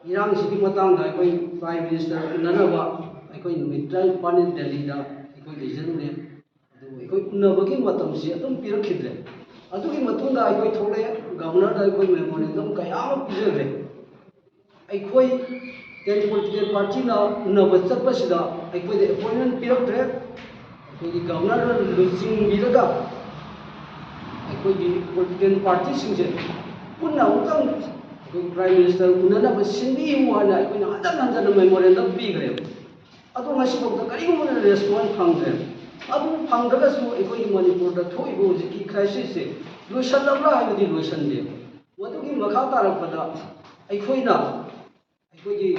ꯏꯔꯥꯡꯁꯤꯒꯤ ꯃꯇꯥꯡꯗ ꯑꯩꯈꯣꯏ prime minister ꯎꯅꯅꯕ ꯑꯩꯈꯣꯏ ꯅꯨꯃꯤꯠ 15 ꯗꯦꯜꯂꯤꯗ ꯑꯩꯈꯣꯏ ꯂꯩꯖꯔꯨꯔꯦ ꯑꯗꯨꯕꯨ ꯑꯩꯈꯣꯏ ꯎꯅꯕꯒꯤ ꯃꯇꯝꯁꯤ ꯑꯗꯨꯝ ꯄꯤꯔꯛꯈꯤꯗ꯭ꯔꯦ ꯑꯗꯨꯒꯤ ꯃꯇꯨꯡꯗ ꯑꯩꯈꯣꯏ ꯊꯣꯛꯂꯛꯑꯦ ꯒꯚꯔꯅꯔꯗ ꯑꯩꯈꯣꯏ ꯃꯦꯃꯣꯔꯦꯟꯗꯝ ꯀꯌꯥ ꯑꯃ ꯄꯤꯖꯈ꯭ꯔꯦ ꯑꯩꯈꯣꯏ 10 ꯄꯣꯂꯤꯇꯤꯀꯦꯜ ꯄꯥꯔꯇꯤꯅ ꯎꯅꯕ ꯆꯠꯄꯁꯤꯗ ꯑꯩꯈꯣꯏꯗ ꯑꯦꯄꯣꯏꯟꯃꯦꯟ ꯄꯤꯔꯛꯇ꯭ꯔꯦ ꯑꯩꯈꯣꯏꯒꯤ ꯒꯚꯔꯅꯔꯅ ꯂꯨꯆꯤꯡꯕꯤꯔꯒ ꯑꯩꯈꯣꯏꯒꯤ ꯄꯣꯂꯤꯇꯤꯀꯦꯜ ꯄꯥꯔꯇꯤꯁꯤꯡꯁꯦ ꯄꯨꯟꯅ ꯑꯃꯨꯛꯇꯪ ꯑꯩꯈꯣꯏ ꯄ꯭ꯔꯥꯏꯝ ꯃꯤꯅꯤꯁꯇꯔ ꯎꯅꯅꯕ ꯁꯤꯟꯕꯤꯌꯨ ꯍꯥꯏꯅ ꯑꯩꯈꯣꯏꯅ ꯍꯟꯖꯟ ꯍꯟꯖꯟꯅ ꯃꯦꯃꯣꯔꯦꯟꯗꯝ ꯄꯤꯈ꯭ꯔꯦꯕ ꯑꯗꯣ ꯉꯁꯤꯐꯥꯎꯗ ꯀꯔꯤꯒꯨꯝꯕ ꯔꯦꯁꯄꯣꯟꯁ ꯐꯪꯗ꯭ꯔꯦ ꯑꯗꯨ ꯐꯪꯗ꯭ꯔꯒꯁꯨ ꯑꯩꯈꯣꯏꯒꯤ ꯃꯅꯤꯄꯨꯔꯗ ꯊꯣꯛꯏꯕ ꯍꯧꯖꯤꯛꯀꯤ ꯀ꯭ꯔꯥꯏꯁꯤꯁꯁꯦ ꯂꯣꯏꯁꯤꯜꯂꯕ꯭ꯔꯥ ꯍꯥꯏꯕꯗꯤ ꯂꯣꯏꯁꯤꯟꯗꯦ ꯃꯗꯨꯒꯤ ꯃꯈꯥ ꯇꯥꯔꯛꯄꯗ ꯑꯩꯈꯣꯏꯅ ꯑꯩꯈꯣꯏꯒꯤ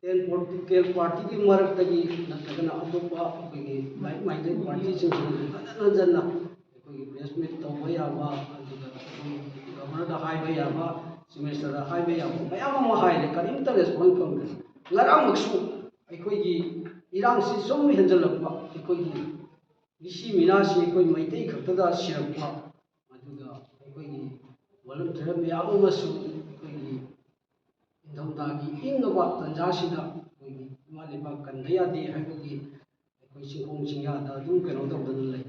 10 ꯄꯣꯂꯤꯇꯤꯀꯦल ꯄꯥꯔꯇꯤꯒꯤ ꯃꯔꯛꯇꯒꯤ ꯅꯠꯇ꯭ꯔꯒꯅ ꯑꯇꯣꯞꯄ ꯑꯩꯈꯣꯏꯒꯤ ꯂꯥꯏꯛ ꯃꯥꯏꯟꯗꯦड ꯄꯥꯔꯇꯤꯁꯤꯡꯁꯤꯅ ꯍꯟꯖꯟ ꯍꯟꯖꯟꯅ ꯑꯩꯈꯣꯏꯒꯤ ꯄ꯭ꯔꯦꯁ ꯃꯤꯠ ꯇꯧꯕ ꯌꯥꯕ ꯑꯗꯨꯒ ꯑꯩꯈꯣꯏ ꯒꯚꯔꯅꯔꯗ ꯍꯥꯏꯕ ꯌꯥꯕ ꯆꯤꯐ ꯃꯤꯅꯤꯁꯇꯔꯗ ꯍꯥꯏꯕ ꯌꯥꯕ ꯃꯌꯥꯝ ꯑꯃ ꯍꯥꯏꯔꯦ ꯀꯔꯤꯝꯇ ꯔꯦꯁꯄꯣꯟꯁ ꯐꯪꯗ꯭ꯔꯦ ꯉꯔꯥꯡꯃꯛꯁꯨ ꯑꯩꯈꯣꯏꯒꯤ ꯏꯔꯥꯡꯁꯤ ꯁꯨꯝ ꯍꯦꯟꯖꯜꯂꯛꯄ ꯑꯩꯈꯣꯏꯒꯤ ꯃꯤꯁꯤ ꯃꯤꯅꯥꯁꯤ ꯑꯩꯈꯣꯏ ꯃꯩꯇꯩ ꯈꯛꯇꯗ ꯁꯤꯔꯛꯄ ꯑꯗꯨꯒ ꯑꯩꯈꯣꯏꯒꯤ ꯋꯥꯂꯟꯇꯤꯌꯔ ꯃꯌꯥꯝ ꯑꯃꯁꯨ ꯑꯩꯈꯣꯏꯒꯤ ꯏꯪꯊꯝꯊꯥꯒꯤ ꯏꯪꯉꯕ ꯇꯟꯖꯥꯁꯤꯗ ꯑꯩꯈꯣꯏꯒꯤ ꯏꯃꯥ ꯂꯩꯕꯥꯛ ꯀꯟꯕ ꯌꯥꯗꯦ ꯍꯥꯏꯕꯒꯤ ꯑꯩꯈꯣꯏ ꯆꯤꯡꯈꯣꯡ ꯆꯤꯡꯌꯥꯗ ꯑꯗꯨꯝ ꯀꯩꯅꯣ ꯇꯧꯗꯅ ꯂꯩ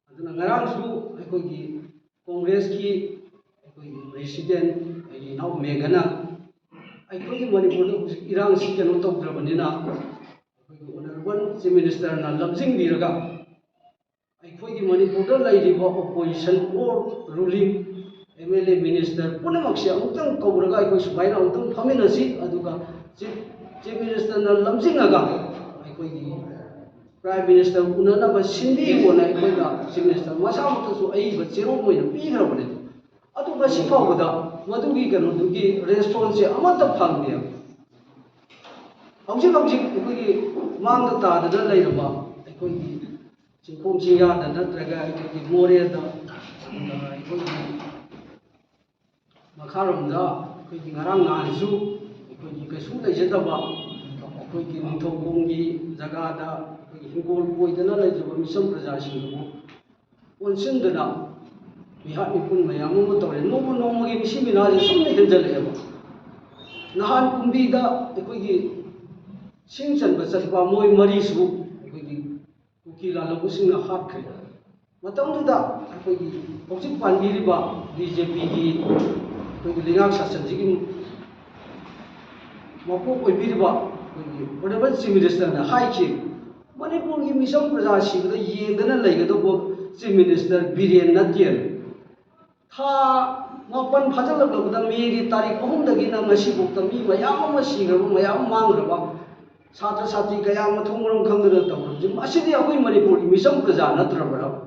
ꯑꯗꯨꯅ ꯉꯔꯥꯡꯁꯨ ꯑꯩꯈꯣꯏꯒꯤ ꯀꯣꯡꯒ꯭ꯔꯦꯁꯀꯤ ꯑꯩꯈꯣꯏꯒꯤ ꯄ꯭ꯔꯦꯁꯤꯗꯦꯟ ꯑꯩꯒꯤ ꯏꯅꯥꯎ ꯃꯦꯘꯅ ꯑꯩꯈꯣꯏꯒꯤ ꯃꯅꯤꯄꯨꯔꯗ ꯍꯧꯖꯤꯛ ꯏꯔꯥꯡꯁꯤ ꯀꯩꯅꯣ ꯇꯧꯗ꯭ꯔꯕꯅꯤꯅ ꯑꯩꯈꯣꯏꯒꯤ ꯑꯣꯅꯔꯦꯕꯜ ꯆꯤꯐ ꯃꯤꯅꯤꯁꯇꯔꯅ ꯂꯝꯖꯤꯡꯕꯤꯔꯒ ꯑꯩꯈꯣꯏꯒꯤ ꯃꯅꯤꯄꯨꯔꯗ ꯂꯩꯔꯤꯕ opposition or ruling MLA minister ꯄꯨꯝꯅꯃꯛꯁꯦ ꯑꯃꯨꯛꯇꯪ ꯀꯧꯔꯒ ꯑꯩꯈꯣꯏ ꯁꯨꯃꯥꯏꯅ ꯑꯃꯨꯛꯇꯪ ꯐꯝꯃꯤꯟꯅꯁꯤ ꯑꯗꯨꯒ ꯆꯤꯐ ꯃꯤꯅꯤꯁꯇꯔꯅ ꯂꯝꯖꯤꯡꯉꯒ ꯑꯩꯈꯣꯏꯒꯤ ꯄ꯭ꯔꯥꯏꯝ ꯃꯤꯅꯤꯁꯇꯔ ꯎꯅꯅꯕ ꯁꯤꯟꯕꯤꯌꯨꯅ ꯑꯩꯈꯣꯏꯅ ꯆꯤꯐ ꯃꯤꯅꯤꯁꯇꯔ ꯃꯁꯥꯃꯛꯇꯁꯨ ꯑꯏꯕ ꯆꯦꯔꯣꯜ ꯑꯣꯏꯅ ꯄꯤꯈ꯭ꯔꯕꯅꯦ ꯑꯗꯨ ꯉꯁꯤ ꯐꯥꯎꯕꯗ ꯃꯗꯨꯒꯤ ꯀꯩꯅꯣꯗꯨꯒꯤ ꯔꯦꯁꯄꯣꯟꯁꯁꯦ ꯑꯃꯠꯇ ꯐꯪꯗꯦ ꯍꯧꯖꯤꯛ ꯑꯩꯈꯣꯏꯒꯤ ꯃꯥꯡꯗ ꯇꯥꯗꯅ ꯂꯩꯔꯕ ꯑꯩꯈꯣꯏꯒꯤ ꯆꯤꯡꯈꯣꯡ ꯆꯤꯡꯌꯥꯗ ꯅꯠꯇ꯭ꯔꯒ ꯑꯩꯈꯣꯏꯒꯤ ꯃꯣꯔꯦꯗ ꯑꯩꯈꯣꯏꯒꯤ ꯃꯈꯥꯔꯣꯝꯗ ꯑꯩꯈꯣꯏꯒꯤ ꯉꯔꯥꯡ ꯅꯍꯥꯟꯁꯨ ꯑꯩꯈꯣꯏꯒꯤ ꯀꯩꯁꯨ ꯂꯩꯖꯗꯕ ꯑꯩꯈꯣꯏꯒꯤ ꯅꯤꯡꯊꯧꯈꯣꯡꯒꯤ ꯖꯒꯥꯗ ꯑꯩꯈꯣꯏꯒꯤ ꯍꯤꯡꯒꯣꯜ ꯀꯣꯏꯗꯅ ꯂꯩꯖꯕ ꯃꯤꯆꯝ ꯄ꯭ꯔꯖꯥꯁꯤꯡꯗꯨꯕꯨ ꯑꯣꯟꯁꯤꯟꯗꯅ ꯃꯤꯍꯥꯠ ꯃꯤꯄꯨꯟ ꯃꯌꯥꯝ ꯑꯃ ꯇꯧꯔꯦ ꯅꯣꯡꯃ ꯅꯣꯡꯃꯒꯤ ꯃꯤꯁꯤ ꯃꯤꯅꯥꯁꯦ ꯁꯨꯝꯅ ꯍꯦꯟꯖꯜꯂꯛꯑꯦꯕ ꯅꯍꯥꯟ ꯀꯨꯝꯕꯤꯗ ꯑꯩꯈꯣꯏꯒꯤ ꯁꯤꯡ ꯆꯟꯕ ꯆꯠꯄ ꯃꯣꯏ ꯃꯔꯤꯁꯨ ꯑꯩꯈꯣꯏꯒꯤ ꯀꯨꯀꯤ ꯂꯥꯜꯍꯧꯕꯁꯤꯡꯅ ꯍꯥꯠꯈ꯭ꯔꯦ ꯃꯇꯝꯗꯨꯗ ꯑꯩꯈꯣꯏꯒꯤ ꯍꯧꯖꯤꯛ ꯄꯥꯟꯕꯤꯔꯤꯕ BJPꯒꯤ ꯑꯩꯈꯣꯏꯒꯤ ꯂꯩꯉꯥꯛ ꯁꯥꯁꯟꯁꯤꯒꯤ ꯃꯀꯣꯛ ꯑꯣꯏꯕꯤꯔꯤꯕ ꯑꯩꯈꯣꯏꯒꯤ ꯑꯣꯅꯔꯦꯕꯜ ꯆꯤꯐ ꯃꯤꯅꯤꯁꯇꯔꯅ ꯍꯥꯏꯈꯤ ꯃꯅꯤꯄꯨꯔꯒꯤ ꯃꯤꯆꯝ ꯄ꯭ꯔꯖꯥ ꯁꯤꯕꯗ ꯌꯦꯡꯗꯅ ꯂꯩꯒꯗꯧꯕ ꯆꯤꯐ ꯃꯤꯅꯤꯁꯇꯔ ꯕꯤꯔꯦꯟ ꯅꯠꯇꯦ ꯊꯥ 9 ꯐꯥꯖꯤꯜꯂꯛꯂꯕꯗ ꯃꯦꯒꯤ ꯇꯥꯔꯤꯛ 3ꯗꯒꯤꯅ ꯉꯁꯤꯐꯥꯎꯗ ꯃꯤ ꯃꯌꯥꯝ ꯑꯃ ꯁꯤꯈ꯭ꯔꯕ ꯃꯌꯥꯝ ꯃꯥꯡꯈ꯭ꯔꯕ ꯁꯥꯇ꯭ꯔ ꯁꯥꯇ꯭ꯔꯤ ꯀꯌꯥ ꯃꯊꯣꯡ ꯃꯔꯝ ꯈꯪꯗꯅ ꯇꯧꯔꯕꯁꯤ ꯃꯁꯤꯗꯤ ꯑꯩꯈꯣꯏ ꯃꯅꯤꯄꯨꯔꯒꯤ ꯃꯤꯆꯝ ꯄ꯭ꯔꯖꯥ ꯅꯠꯇ꯭ꯔꯕ꯭ꯔꯥ